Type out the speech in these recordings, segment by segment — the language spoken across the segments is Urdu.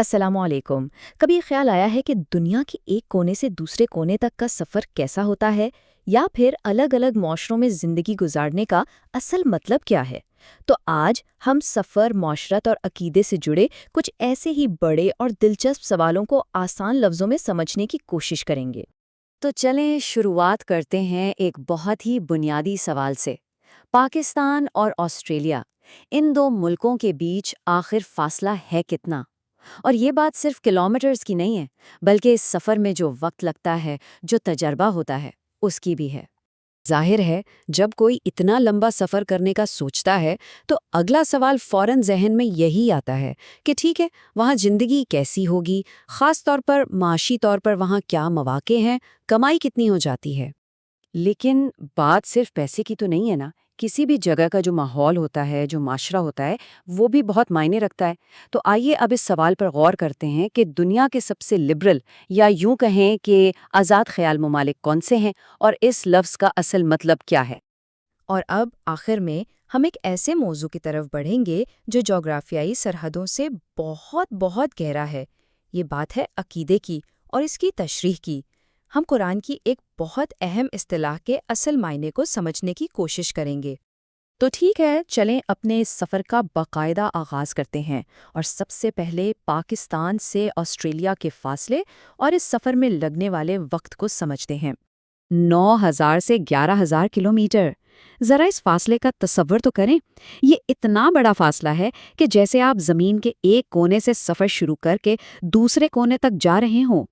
السلام علیکم۔ کبھی خیال آیا ہے کہ دنیا کے ایک کونے سے دوسرے کونے تک کا سفر کیسا ہوتا ہے، یا پھر الگ الگ معاشروں میں زندگی گزارنے کا اصل مطلب کیا ہے؟ تو آج ہم سفر، معاشرت اور عقیدے سے جڑے کچھ ایسے ہی بڑے اور دلچسپ سوالوں کو آسان لفظوں میں سمجھنے کی کوشش کریں گے۔ تو چلیں شروعات کرتے ہیں ایک بہت ہی بنیادی سوال سے۔ پاکستان اور آسٹریلیا، ان دو ملکوں کے بیچ آخر فاصلہ ہے کتنا؟ اور یہ بات صرف کلومیٹرز کی نہیں ہے، بلکہ اس سفر میں جو وقت لگتا ہے، جو تجربہ ہوتا ہے، اس کی بھی ہے۔ ظاہر ہے، جب کوئی اتنا لمبا سفر کرنے کا سوچتا ہے تو اگلا سوال فوراً ذہن میں یہی آتا ہے کہ ٹھیک ہے، وہاں زندگی کیسی ہوگی، خاص طور پر معاشی طور پر وہاں کیا مواقع ہیں، کمائی کتنی ہو جاتی ہے۔ لیکن بات صرف پیسے کی تو نہیں ہے نا، کسی بھی جگہ کا جو ماحول ہوتا ہے، جو معاشرہ ہوتا ہے، وہ بھی بہت معنی رکھتا ہے۔ تو آئیے اب اس سوال پر غور کرتے ہیں کہ دنیا کے سب سے لبرل یا یوں کہیں کہ آزاد خیال ممالک کون سے ہیں، اور اس لفظ کا اصل مطلب کیا ہے۔ اور اب آخر میں ہم ایک ایسے موضوع کی طرف بڑھیں گے جو جغرافیائی سرحدوں سے بہت بہت گہرا ہے۔ یہ بات ہے عقیدے کی اور اس کی تشریح کی۔ ہم قرآن کی ایک بہت اہم اصطلاح کے اصل معنی کو سمجھنے کی کوشش کریں گے۔ تو ٹھیک ہے، چلیں اپنے اس سفر کا باقاعدہ آغاز کرتے ہیں، اور سب سے پہلے پاکستان سے آسٹریلیا کے فاصلے اور اس سفر میں لگنے والے وقت کو سمجھتے ہیں۔ 9,000 سے 11,000 کلومیٹر۔ ذرا اس فاصلے کا تصور تو کریں۔ یہ اتنا بڑا فاصلہ ہے کہ جیسے آپ زمین کے ایک کونے سے سفر شروع کر کے دوسرے کونے تک جا رہے ہوں۔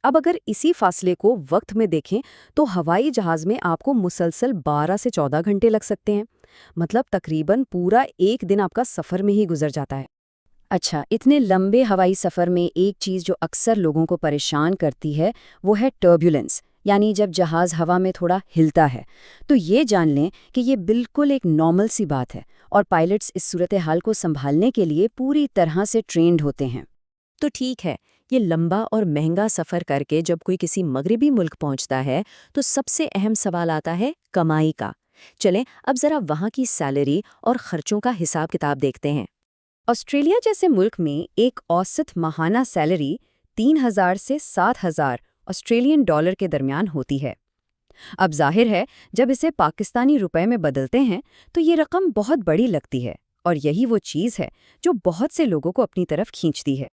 اب اگر اسی فاصلے کو وقت میں دیکھیں تو ہوائی جہاز میں آپ کو مسلسل 12 سے 14 گھنٹے لگ سکتے ہیں، مطلب تقریباً پورا ایک دن آپ کا سفر میں ہی گزر جاتا ہے۔ اچھا، اتنے لمبے ہوائی سفر میں ایک چیز جو اکثر لوگوں کو پریشان کرتی ہے وہ ہے ٹربیولنس، یعنی جب جہاز ہوا میں تھوڑا ہلتا ہے۔ تو یہ جان لیں کہ یہ بالکل ایک نارمل سی بات ہے، اور پائلٹس اس صورتحال کو سنبھالنے کے لیے پوری طرح سے ٹرینڈ ہوتے ہیں۔ تو ٹھیک ہے، یہ لمبا اور مہنگا سفر کر کے جب کوئی کسی مغربی ملک پہنچتا ہے تو سب سے اہم سوال آتا ہے کمائی کا۔ چلیں اب ذرا وہاں کی سیلری اور خرچوں کا حساب کتاب دیکھتے ہیں۔ آسٹریلیا جیسے ملک میں ایک اوسط ماہانہ سیلری 3,000 سے 7,000 آسٹریلین ڈالر کے درمیان ہوتی ہے۔ اب ظاہر ہے، جب اسے پاکستانی روپے میں بدلتے ہیں تو یہ رقم بہت بڑی لگتی ہے، اور یہی وہ چیز ہے جو بہت سے لوگوں کو اپنی طرف کھینچتی ہے۔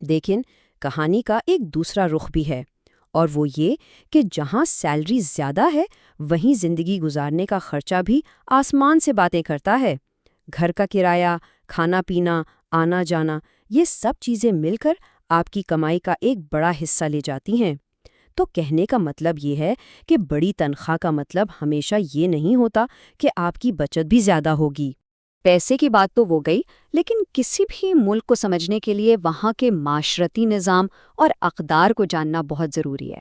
لیکن کہانی کا ایک دوسرا رخ بھی ہے، اور وہ یہ کہ جہاں سیلری زیادہ ہے وہیں زندگی گزارنے کا خرچہ بھی آسمان سے باتیں کرتا ہے۔ گھر کا کرایہ، کھانا پینا، آنا جانا، یہ سب چیزیں مل کر آپ کی کمائی کا ایک بڑا حصہ لے جاتی ہیں۔ تو کہنے کا مطلب یہ ہے کہ بڑی تنخواہ کا مطلب ہمیشہ یہ نہیں ہوتا کہ آپ کی بچت بھی زیادہ ہوگی۔ پیسے کی بات تو وہ گئی، لیکن کسی بھی ملک کو سمجھنے کے لیے وہاں کے معاشرتی نظام اور اقدار کو جاننا بہت ضروری ہے۔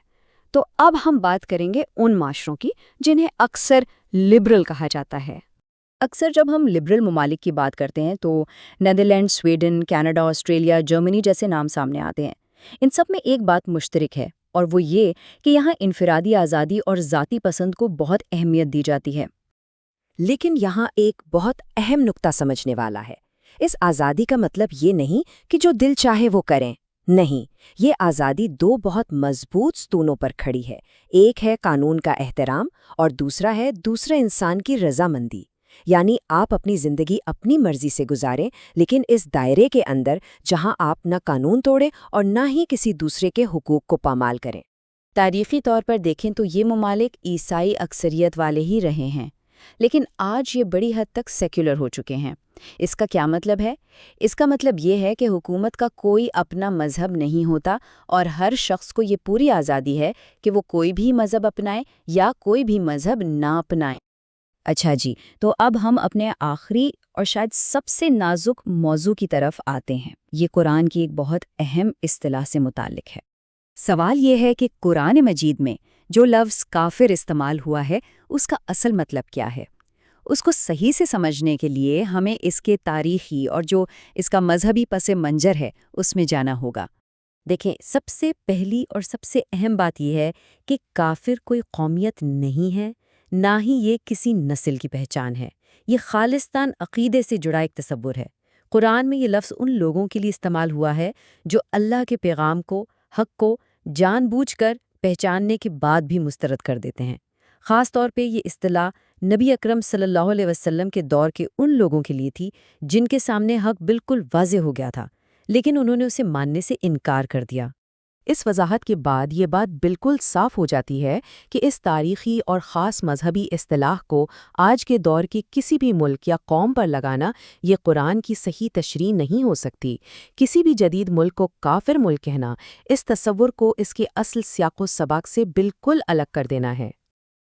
تو اب ہم بات کریں گے ان معاشروں کی جنہیں اکثر لبرل کہا جاتا ہے۔ اکثر جب ہم لبرل ممالک کی بات کرتے ہیں تو Netherland, Sweden, Canada, Australia, Germany جیسے نام سامنے آتے ہیں۔ ان سب میں ایک بات مشترک ہے، اور وہ یہ کہ یہاں انفرادی آزادی اور ذاتی پسند کو بہت اہمیت دی جاتی ہے۔ لیکن یہاں ایک بہت اہم نقطہ سمجھنے والا ہے۔ اس آزادی کا مطلب یہ نہیں کہ جو دل چاہے وہ کریں۔ نہیں، یہ آزادی دو بہت مضبوط ستونوں پر کھڑی ہے۔ ایک ہے قانون کا احترام، اور دوسرا ہے دوسرے انسان کی رضامندی۔ یعنی آپ اپنی زندگی اپنی مرضی سے گزاریں، لیکن اس دائرے کے اندر جہاں آپ نہ قانون توڑیں اور نہ ہی کسی دوسرے کے حقوق کو پامال کریں۔ تاریخی طور پر دیکھیں تو یہ ممالک عیسائی اکثریت والے ہی رہے ہیں، لیکن آج یہ بڑی حد تک سیکولر ہو چکے ہیں۔ اس کا کیا مطلب ہے؟ اس کا مطلب یہ ہے کہ حکومت کا کوئی اپنا مذہب نہیں ہوتا، اور ہر شخص کو یہ پوری آزادی ہے کہ وہ کوئی بھی مذہب اپنائے یا کوئی بھی مذہب نہ اپنائے۔ اچھا جی، تو اب ہم اپنے آخری اور شاید سب سے نازک موضوع کی طرف آتے ہیں۔ یہ قرآن کی ایک بہت اہم اصطلاح سے متعلق ہے۔ سوال یہ ہے کہ قرآن مجید میں جو لفظ کافر استعمال ہوا ہے اس کا اصل مطلب کیا ہے؟ اس کو صحیح سے سمجھنے کے لیے ہمیں اس کے تاریخی اور جو اس کا مذہبی پس منظر ہے اس میں جانا ہوگا۔ دیکھیں، سب سے پہلی اور سب سے اہم بات یہ ہے کہ کافر کوئی قومیت نہیں ہے، نہ ہی یہ کسی نسل کی پہچان ہے۔ یہ خالصتاً عقیدے سے جڑا ایک تصور ہے۔ قرآن میں یہ لفظ ان لوگوں کے لیے استعمال ہوا ہے جو اللہ کے پیغام کو، حق کو جان بوجھ کر پہچاننے کے بعد بھی مسترد کر دیتے ہیں۔ خاص طور پہ یہ اصطلاح نبی اکرم صلی اللہ علیہ وسلم کے دور کے ان لوگوں کے لیے تھی جن کے سامنے حق بالکل واضح ہو گیا تھا، لیکن انہوں نے اسے ماننے سے انکار کر دیا۔ اس وضاحت کے بعد یہ بات بالکل صاف ہو جاتی ہے کہ اس تاریخی اور خاص مذہبی اصطلاح کو آج کے دور کے کسی بھی ملک یا قوم پر لگانا یہ قرآن کی صحیح تشریح نہیں ہو سکتی۔ کسی بھی جدید ملک کو کافر ملک کہنا اس تصور کو اس کے اصل سیاق و سباق سے بالکل الگ کر دینا ہے۔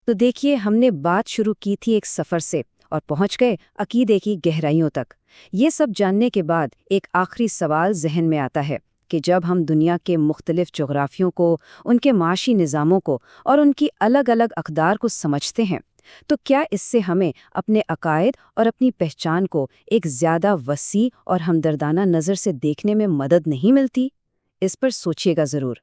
تو دیکھیے، ہم نے بات شروع کی تھی ایک سفر سے اور پہنچ گئے عقیدے کی گہرائیوں تک۔ یہ سب جاننے کے بعد ایک آخری سوال ذہن میں آتا ہے کہ جب ہم دنیا کے مختلف جغرافیوں کو، ان کے معاشی نظاموں کو اور ان کی الگ الگ اقدار کو سمجھتے ہیں، تو کیا اس سے ہمیں اپنے عقائد اور اپنی پہچان کو ایک زیادہ وسیع اور ہمدردانہ نظر سے دیکھنے میں مدد نہیں ملتی؟ اس پر سوچیے گا ضرور۔